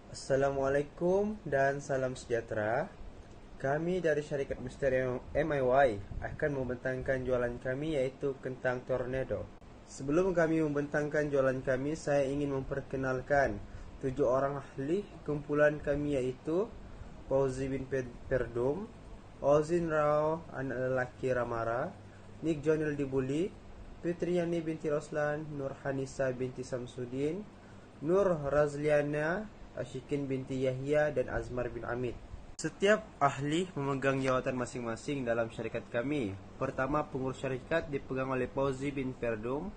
Assalamualaikum dan salam sejahtera. Kami dari syarikat Misteri MIY akan membentangkan jualan kami yaitu kentang tornado. Sebelum kami membentangkan jualan kami, saya ingin memperkenalkan 7 orang ahli kumpulan kami yaitu Fauzi bin Perdum, Ozin Rao anak lelaki Ramara, Nick Jonil Dibuli, Fitriani binti Roslan, Nur Hanisa binti Samsudin, Nur Razliana, Ashikin binti Yahya, dan Azmar bin Amid. Setiap ahli memegang jawatan masing-masing dalam syarikat kami. Pertama, pengurus syarikat dipegang oleh Fauzi bin Perdum,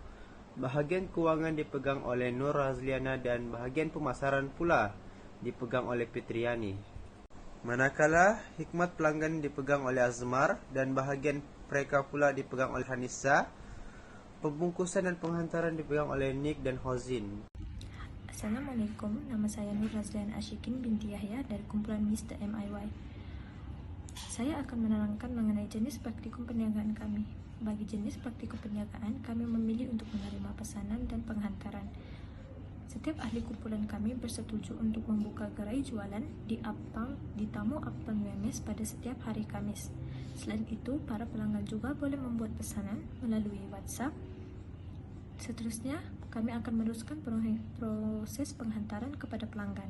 bahagian keuangan dipegang oleh Nur Razliana, dan bahagian pemasaran pula dipegang oleh Fitriani. Manakala hikmat pelanggan dipegang oleh Azmar dan bahagian mereka pula dipegang oleh Hanisa, pembungkusan dan penghantaran dipegang oleh Nick dan Hozin. Assalamualaikum, nama saya Nur Razlian Ashikin binti Yahya dari kumpulan Mr. MIY. Saya akan menerangkan mengenai jenis praktikum perniagaan kami. Bagi jenis praktikum perniagaan, kami memilih untuk menerima pesanan dan penghantaran. Setiap ahli kumpulan kami bersetuju untuk membuka gerai jualan di tamu Apang UMS pada setiap hari Kamis. Selain itu, para pelanggan juga boleh membuat pesanan melalui WhatsApp. Seterusnya, kami akan meneruskan proses penghantaran kepada pelanggan.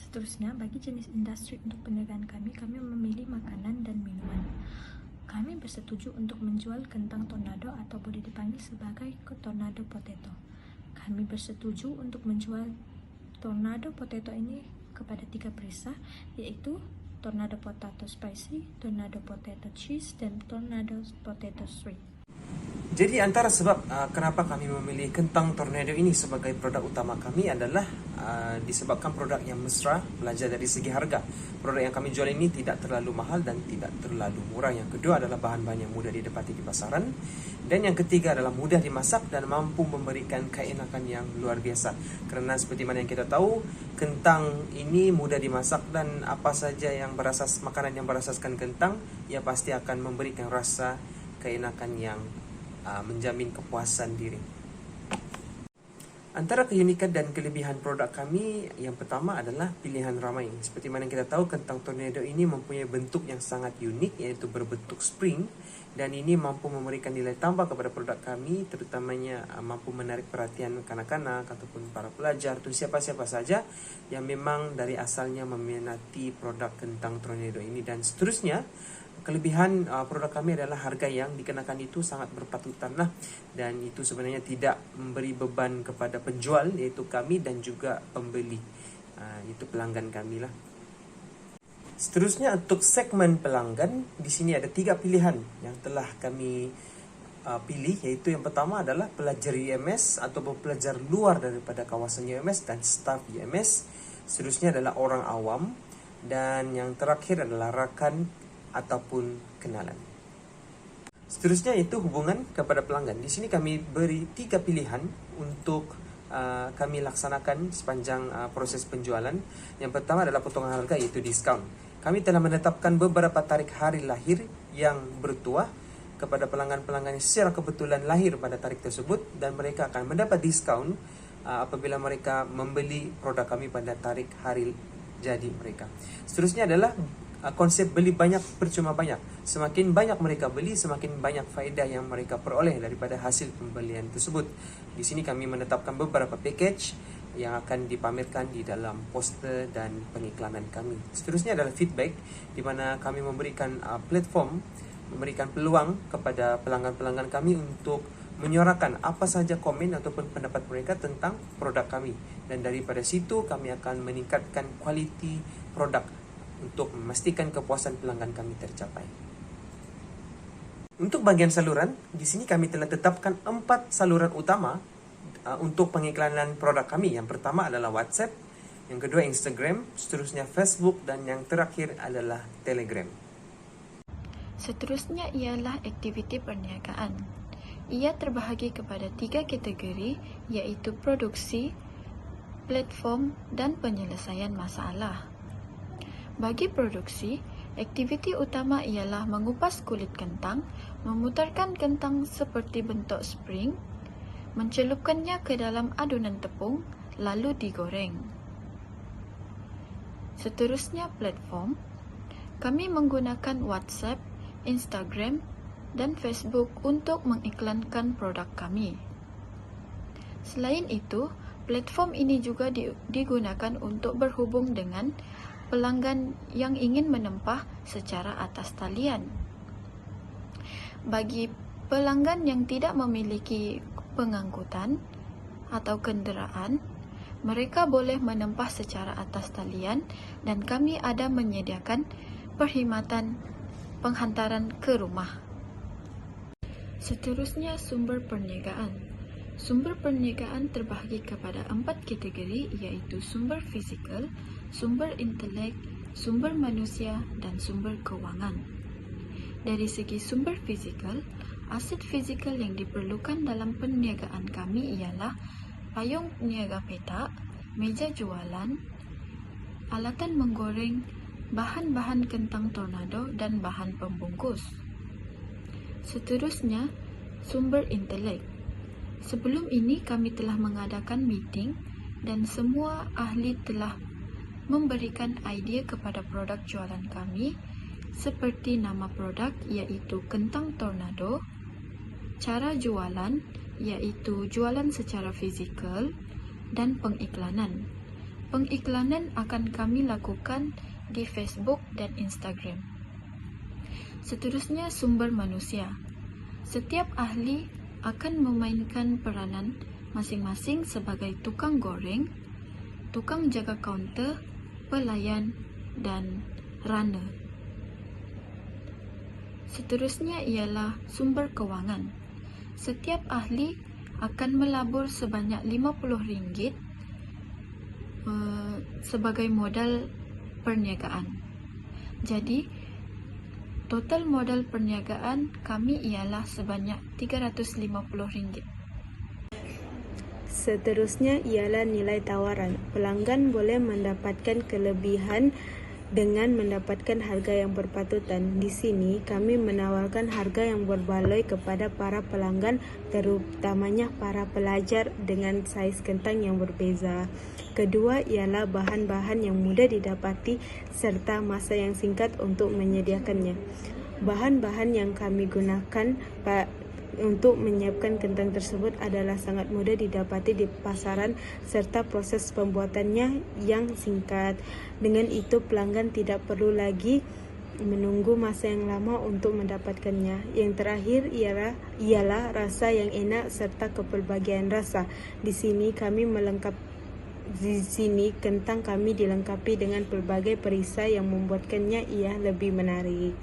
Seterusnya, bagi jenis industri untuk perniagaan kami memilih makanan dan minuman. Kami bersetuju untuk menjual kentang tornado atau boleh dipanggil sebagai tornado potato. Kami bersetuju untuk menjual tornado potato ini kepada 3 perisai, yaitu tornado potato spicy, tornado potato cheese, dan tornado potato sweet. Jadi antara sebab kenapa kami memilih kentang tornado ini sebagai produk utama kami adalah disebabkan produk yang mesra belajar dari segi harga. Produk yang kami jual ini tidak terlalu mahal dan tidak terlalu murah. Yang kedua adalah bahan-bahan yang mudah didapati di pasaran. Dan yang ketiga adalah mudah dimasak dan mampu memberikan keenakan yang luar biasa. Karena seperti mana yang kita tahu, kentang ini mudah dimasak dan apa saja yang makanan yang berasaskan kentang, ya pasti akan memberikan rasa keenakan yang menjamin kepuasan diri. Antara keunikan dan kelebihan produk kami, yang pertama adalah pilihan ramai. Seperti mana kita tahu, kentang tornado ini mempunyai bentuk yang sangat unik, yaitu berbentuk spring, dan ini mampu memberikan nilai tambah kepada produk kami, terutamanya mampu menarik perhatian kanak-kanak ataupun para pelajar atau siapa-siapa saja yang memang dari asalnya meminati produk kentang tornado ini. Dan seterusnya, kelebihan produk kami adalah harga yang dikenakan itu sangat berpatutan lah, dan itu sebenarnya tidak memberi beban kepada penjual, yaitu kami, dan juga pembeli, itu pelanggan kami lah. Seterusnya, untuk segmen pelanggan, di sini ada 3 pilihan yang telah kami pilih, yaitu yang pertama adalah pelajar UMS atau pelajar luar daripada kawasan UMS dan staf UMS. Seterusnya adalah orang awam, dan yang terakhir adalah rakan ataupun kenalan. Seterusnya itu hubungan kepada pelanggan. Di sini kami beri 3 pilihan untuk kami laksanakan sepanjang proses penjualan. Yang pertama adalah potongan harga, yaitu diskon. Kami telah menetapkan beberapa tarikh hari lahir yang bertuah kepada pelanggan-pelanggan yang secara kebetulan lahir pada tarikh tersebut, dan mereka akan mendapat diskon apabila mereka membeli produk kami pada tarikh hari jadi mereka. Seterusnya adalah konsep beli banyak percuma banyak. Semakin banyak mereka beli, semakin banyak faedah yang mereka peroleh daripada hasil pembelian tersebut. Di sini kami menetapkan beberapa package yang akan dipamerkan di dalam poster dan pengiklanan kami. Seterusnya adalah feedback, di mana kami memberikan memberikan peluang kepada pelanggan-pelanggan kami untuk menyuarakan apa saja komen ataupun pendapat mereka tentang produk kami. Dan daripada situ kami akan meningkatkan kualiti produk untuk memastikan kepuasan pelanggan kami tercapai. Untuk bagian saluran, di sini kami telah tetapkan 4 saluran utama untuk pengiklanan produk kami. Yang pertama adalah WhatsApp, yang kedua Instagram, seterusnya Facebook, dan yang terakhir adalah Telegram. Seterusnya ialah aktiviti perniagaan. Ia terbahagi kepada 3 kategori, iaitu produksi, platform, dan penyelesaian masalah. Bagi produksi, aktiviti utama ialah mengupas kulit kentang, memutarkan kentang seperti bentuk spring, mencelupkannya ke dalam adunan tepung, lalu digoreng. Seterusnya platform, kami menggunakan WhatsApp, Instagram, dan Facebook untuk mengiklankan produk kami. Selain itu, platform ini juga digunakan untuk berhubung dengan pelanggan yang ingin menempah secara atas talian. Bagi pelanggan yang tidak memiliki pengangkutan atau kenderaan, mereka boleh menempah secara atas talian dan kami ada menyediakan perkhidmatan penghantaran ke rumah. Seterusnya, sumber perniagaan. Sumber perniagaan terbahagi kepada 4 kategori, iaitu sumber fizikal, sumber intelek, sumber manusia, dan sumber kewangan. Dari segi sumber fizikal, aset fizikal yang diperlukan dalam perniagaan kami ialah payung niaga petak, meja jualan, alatan menggoreng, bahan-bahan kentang tornado, dan bahan pembungkus. Seterusnya, sumber intelek. Sebelum ini kami telah mengadakan meeting dan semua ahli telah memberikan idea kepada produk jualan kami seperti nama produk iaitu kentang tornado, cara jualan iaitu jualan secara fizikal, dan pengiklanan. Pengiklanan akan kami lakukan di Facebook dan Instagram. Seterusnya, sumber manusia. Setiap ahli akan memainkan peranan masing-masing sebagai tukang goreng, tukang jaga kaunter, pelayan, dan runner. Seterusnya ialah sumber kewangan. Setiap ahli akan melabur sebanyak RM50 sebagai modal perniagaan. Jadi, total modal perniagaan kami ialah sebanyak RM350. Seterusnya ialah nilai tawaran. Pelanggan boleh mendapatkan kelebihan dengan mendapatkan harga yang berpatutan. Di sini kami menawarkan harga yang berbaloi kepada para pelanggan, terutamanya para pelajar dengan saiz kentang yang berbeza. Kedua ialah bahan-bahan yang mudah didapati serta masa yang singkat untuk menyediakannya. Bahan-bahan yang kami gunakan untuk menyiapkan kentang tersebut adalah sangat mudah didapati di pasaran serta proses pembuatannya yang singkat. Dengan itu pelanggan tidak perlu lagi menunggu masa yang lama untuk mendapatkannya. Yang terakhir ialah rasa yang enak serta kepelbagian rasa. Di sini kentang kami dilengkapi dengan pelbagai perisai yang membuatkannya ia lebih menarik.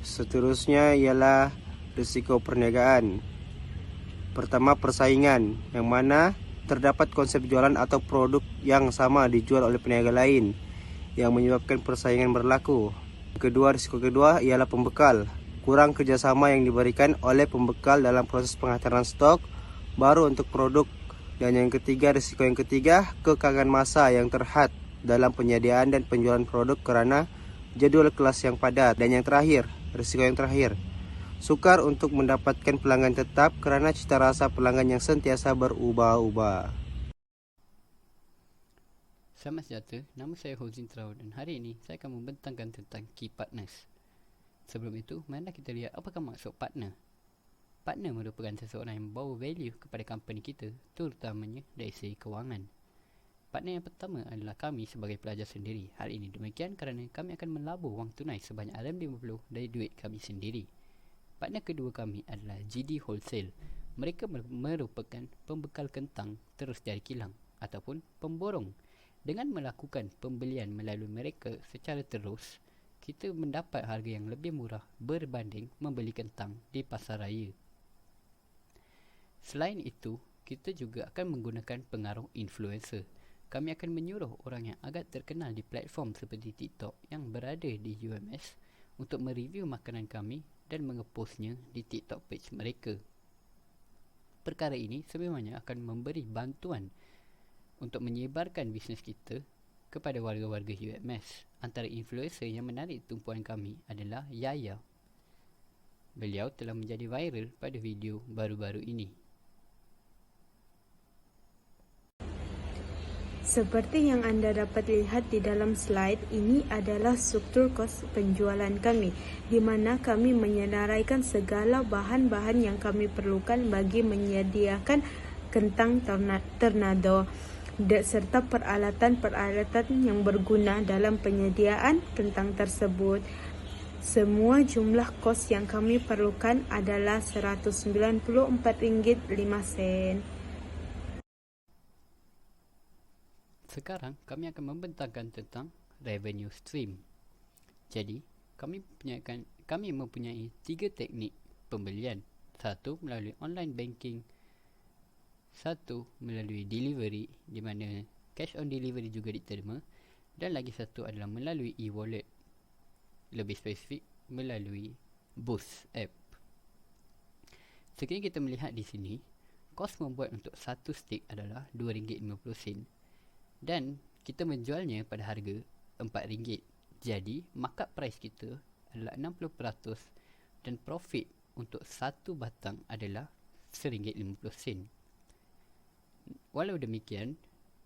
Seterusnya ialah risiko perniagaan. Pertama, persaingan, yang mana terdapat konsep jualan atau produk yang sama dijual oleh peniaga lain yang menyebabkan persaingan berlaku. Risiko kedua ialah pembekal. Kurang kerjasama yang diberikan oleh pembekal dalam proses penghantaran stok baru untuk produk. Dan risiko yang ketiga, kekangan masa yang terhad dalam penyediaan dan penjualan produk karena jadwal kelas yang padat. Dan risiko yang terakhir, sukar untuk mendapatkan pelanggan tetap karena cita rasa pelanggan yang sentiasa berubah-ubah. Selamat sejahtera, nama saya Hozin Trau dan hari ini saya akan membentangkan tentang key partners. Sebelum itu, marilah kita lihat apakah maksud partner. Partner merupakan seseorang yang membawa value kepada company kita, terutamanya dari segi kewangan. Partner yang pertama adalah kami sebagai pelajar sendiri. Hal ini demikian kerana kami akan melabur wang tunai sebanyak RM50 dari duit kami sendiri. Partner kedua kami adalah GD Wholesale. Mereka merupakan pembekal kentang terus dari kilang ataupun pemborong. Dengan melakukan pembelian melalui mereka secara terus, kita mendapat harga yang lebih murah berbanding membeli kentang di pasar raya. Selain itu, kita juga akan menggunakan pengaruh influencer. Kami akan menyuruh orang yang agak terkenal di platform seperti TikTok yang berada di UMS untuk mereview makanan kami dan mengepostnya di TikTok page mereka. Perkara ini sebenarnya akan memberi bantuan untuk menyebarkan bisnes kita kepada warga-warga UMS. Antara influencer yang menarik tumpuan kami adalah Yaya. Beliau telah menjadi viral pada video baru-baru ini. Seperti yang Anda dapat lihat di dalam slide, ini adalah struktur kos penjualan kami, di mana kami menyenaraikan segala bahan-bahan yang kami perlukan bagi menyediakan kentang tornado serta peralatan-peralatan yang berguna dalam penyediaan kentang tersebut. Semua jumlah kos yang kami perlukan adalah RM194.05. Sekarang kami akan membentangkan tentang revenue stream. Jadi, kami mempunyai 3 teknik pembelian. 1 melalui online banking, 1 melalui delivery di mana cash on delivery juga diterima, dan lagi satu adalah melalui e-wallet. Lebih spesifik melalui Boost app. Sekiranya kita melihat di sini, kos membuat untuk satu stick adalah RM2.50 dan kita menjualnya pada harga RM4. Jadi markup price kita adalah 60% dan profit untuk satu batang adalah RM1.50. Walau demikian,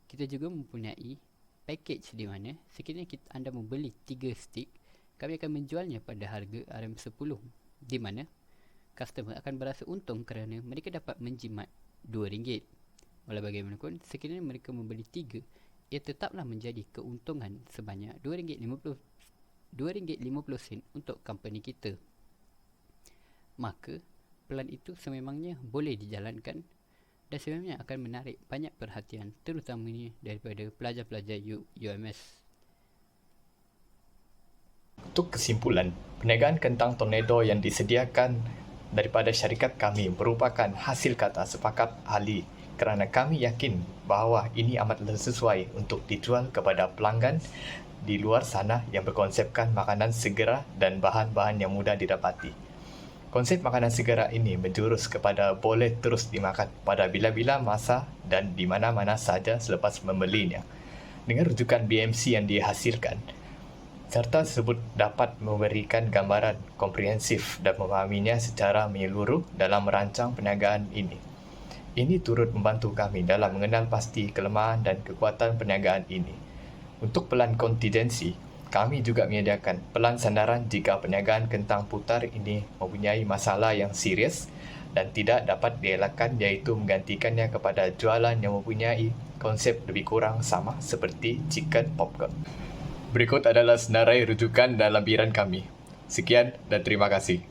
kita juga mempunyai package di mana sekiranya anda membeli 3 stick, kami akan menjualnya pada harga RM10, di mana customer akan berasa untung kerana mereka dapat menjimat RM2. Walau bagaimanapun, sekiranya mereka membeli 3, ia tetaplah menjadi keuntungan sebanyak RM2.50 untuk company kita. Maka, pelan itu sememangnya boleh dijalankan dan sememangnya akan menarik banyak perhatian, terutamanya daripada pelajar-pelajar UMS. Untuk kesimpulan, perniagaan kentang tornado yang disediakan daripada syarikat kami merupakan hasil kata sepakat ahli kerana kami yakin bahawa ini amatlah sesuai untuk dijual kepada pelanggan di luar sana yang berkonsepkan makanan segera dan bahan-bahan yang mudah didapati. Konsep makanan segera ini menjurus kepada boleh terus dimakan pada bila-bila masa dan di mana-mana saja selepas membelinya. Dengan rujukan BMC yang dihasilkan, serta tersebut dapat memberikan gambaran komprehensif dan memahaminya secara menyeluruh dalam merancang perniagaan ini. Ini turut membantu kami dalam mengenal pasti kelemahan dan kekuatan perniagaan ini. Untuk pelan kontingensi, kami juga menyediakan pelan sandaran jika perniagaan kentang putar ini mempunyai masalah yang serius dan tidak dapat dielakkan, iaitu menggantikannya kepada jualan yang mempunyai konsep lebih kurang sama seperti chicken popcorn. Berikut adalah senarai rujukan dan lampiran kami. Sekian dan terima kasih.